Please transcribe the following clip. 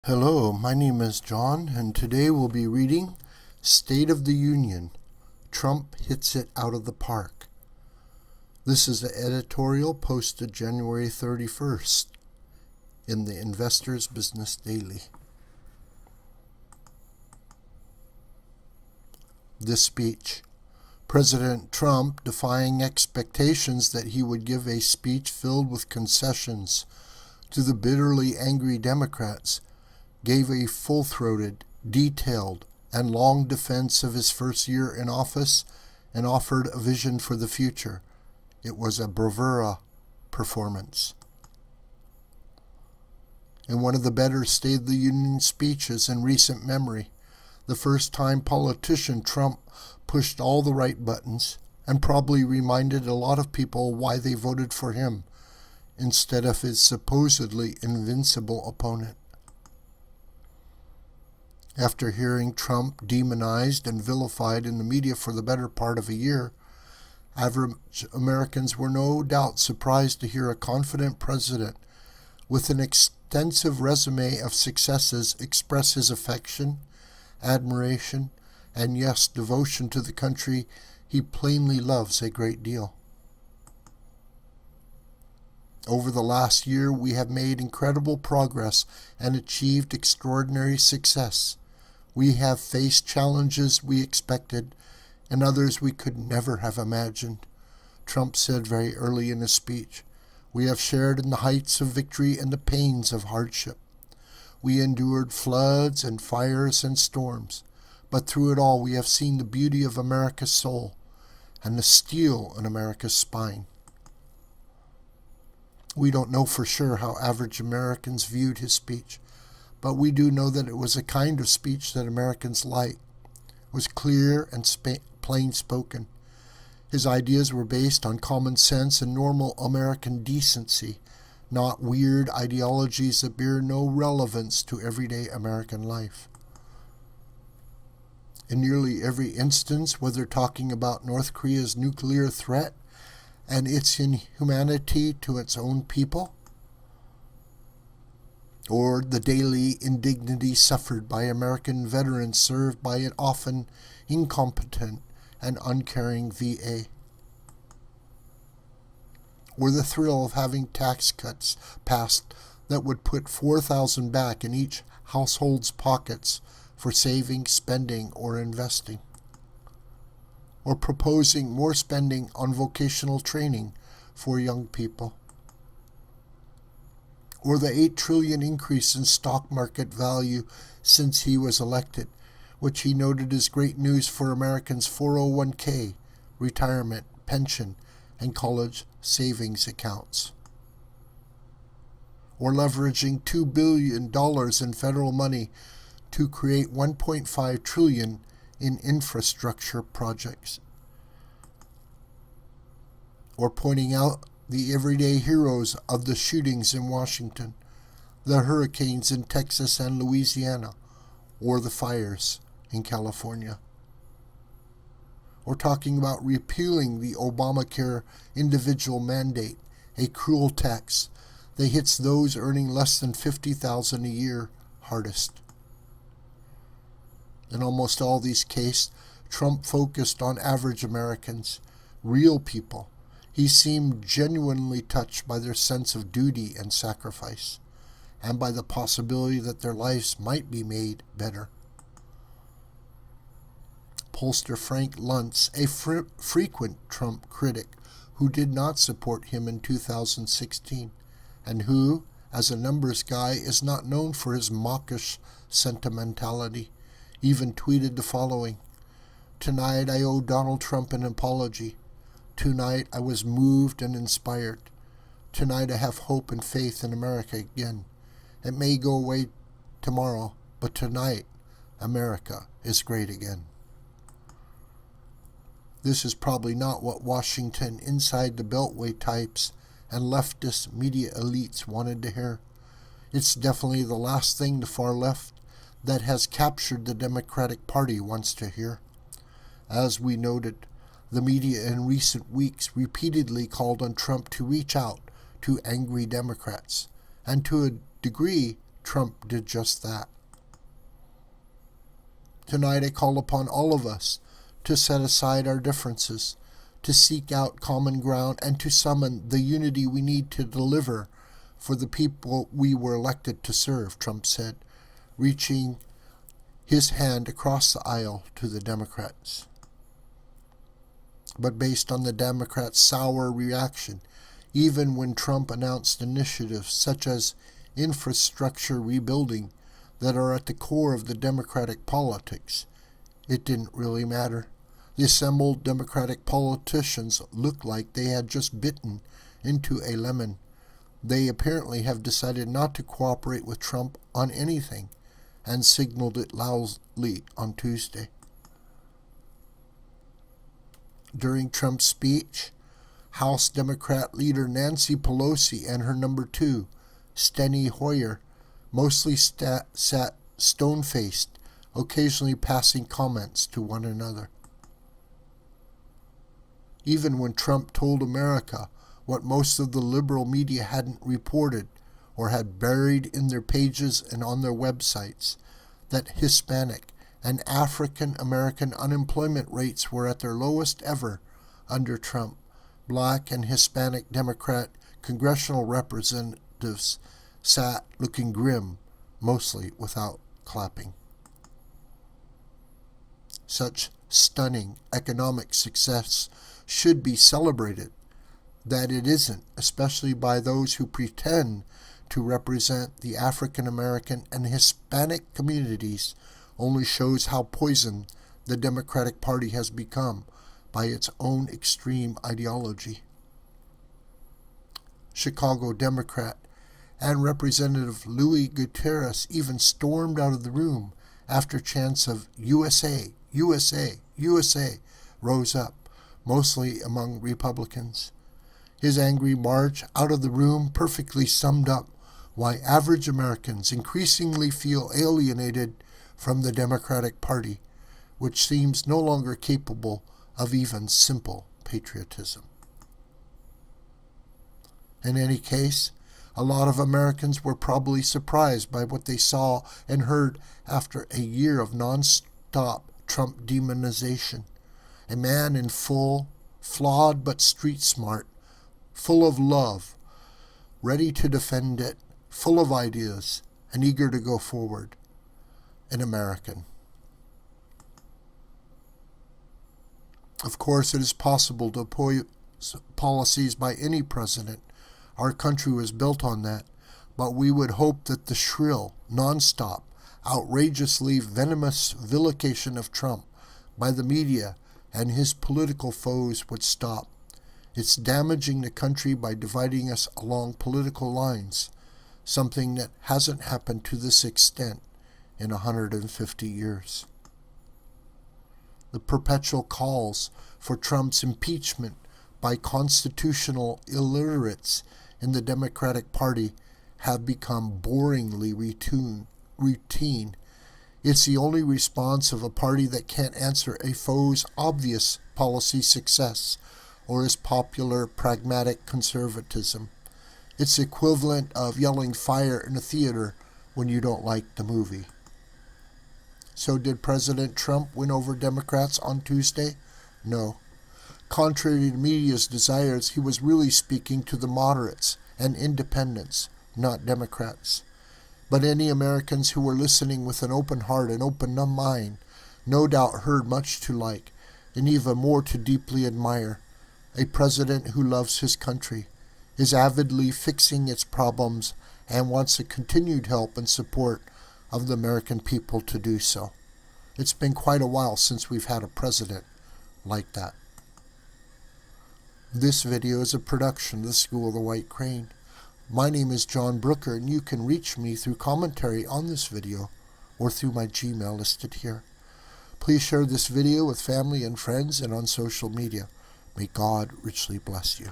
Hello, my name is John, and today we'll be reading State of the Union. Trump hits it out of the park. This is the editorial posted January 31st in the Investor's Business Daily. This speech. President Trump, defying expectations that he would give a speech filled with concessions to the bitterly angry Democrats, gave a full-throated, detailed, and long defense of his first year in office and offered a vision for the future. It was a bravura performance. In one of the better State of the Union speeches in recent memory, the first-time politician, Trump pushed all the right buttons and probably reminded a lot of people why they voted for him instead of his supposedly invincible opponent. After hearing Trump demonized and vilified in the media for the better part of a year, average Americans were no doubt surprised to hear a confident president with an extensive resume of successes express his affection, admiration, and yes, devotion to the country he plainly loves a great deal. Over the last year, we have made incredible progress and achieved extraordinary success. We have faced challenges we expected and others we could never have imagined, Trump said very early in his speech. We have shared in the heights of victory and the pains of hardship. We endured floods and fires and storms, but through it all we have seen the beauty of America's soul and the steel in America's spine. We don't know for sure how average Americans viewed his speech, but we do know that it was a kind of speech that Americans liked. It was clear and plain spoken. His ideas were based on common sense and normal American decency, not weird ideologies that bear no relevance to everyday American life. In nearly every instance, whether talking about North Korea's nuclear threat and its inhumanity to its own people, or the daily indignity suffered by American veterans served by an often incompetent and uncaring VA, or the thrill of having tax cuts passed that would put $4,000 back in each household's pockets for saving, spending, or investing, or proposing more spending on vocational training for young people, or the $8 trillion increase in stock market value since he was elected, which he noted as great news for Americans' 401k, retirement, pension, and college savings accounts, or leveraging $2 billion in federal money to create $1.5 trillion in infrastructure projects, or pointing out the everyday heroes of the shootings in Washington, the hurricanes in Texas and Louisiana, or the fires in California. Or talking about repealing the Obamacare individual mandate, a cruel tax that hits those earning less than $50,000 a year hardest. In almost all these cases, Trump focused on average Americans, real people. He seemed genuinely touched by their sense of duty and sacrifice, and by the possibility that their lives might be made better. Pollster Frank Luntz, a frequent Trump critic who did not support him in 2016, and who, as a numbers guy, is not known for his mawkish sentimentality, even tweeted the following: "Tonight I owe Donald Trump an apology. Tonight I was moved and inspired. Tonight I have hope and faith in America again. It may go away tomorrow, but tonight America is great again." This is probably not what Washington inside the Beltway types and leftist media elites wanted to hear. It's definitely the last thing the far left that has captured the Democratic Party wants to hear. As we noted, the media in recent weeks repeatedly called on Trump to reach out to angry Democrats, and to a degree, Trump did just that. Tonight I call upon all of us to set aside our differences, to seek out common ground, and to summon the unity we need to deliver for the people we were elected to serve, Trump said, reaching his hand across the aisle to the Democrats. But based on the Democrats' sour reaction, even when Trump announced initiatives such as infrastructure rebuilding that are at the core of the Democratic politics, it didn't really matter. The assembled Democratic politicians looked like they had just bitten into a lemon. They apparently have decided not to cooperate with Trump on anything and signaled it loudly on Tuesday. During Trump's speech, House Democrat leader Nancy Pelosi and her number two, Steny Hoyer, mostly sat stone-faced, occasionally passing comments to one another. Even when Trump told America what most of the liberal media hadn't reported or had buried in their pages and on their websites, that Hispanic and African American unemployment rates were at their lowest ever under Trump, Black and Hispanic Democrat congressional representatives sat looking grim, mostly without clapping. Such stunning economic success should be celebrated. That it isn't, especially by those who pretend to represent the African American and Hispanic communities, only shows how poisoned the Democratic Party has become by its own extreme ideology. Chicago Democrat and Representative Louis Gutierrez even stormed out of the room after chants of USA, USA, USA rose up, mostly among Republicans. His angry march out of the room perfectly summed up why average Americans increasingly feel alienated from the Democratic Party, which seems no longer capable of even simple patriotism. In any case, a lot of Americans were probably surprised by what they saw and heard after a year of non-stop Trump demonization. A man in full, flawed but street smart, full of love, ready to defend it, full of ideas, and eager to go forward. An American. Of course, it is possible to oppose policies by any president. Our country was built on that, but we would hope that the shrill, non-stop, outrageously venomous vilification of Trump by the media and his political foes would stop. It's damaging the country by dividing us along political lines, something that hasn't happened to this extent in 150 years. The perpetual calls for Trump's impeachment by constitutional illiterates in the Democratic Party have become boringly routine. It's the only response of a party that can't answer a foe's obvious policy success or his popular pragmatic conservatism. It's the equivalent of yelling fire in a theater when you don't like the movie. So did President Trump win over Democrats on Tuesday? No. Contrary to media's desires, he was really speaking to the moderates and independents, not Democrats. But any Americans who were listening with an open heart and open mind no doubt heard much to like, and even more to deeply admire. A president who loves his country, is avidly fixing its problems, and wants the continued help and support of the American people to do so. It's been quite a while since we've had a president like that. This video is a production of the School of the White Crane. My name is John Brooker, and you can reach me through commentary on this video or through my Gmail listed here. Please share this video with family and friends and on social media. May God richly bless you.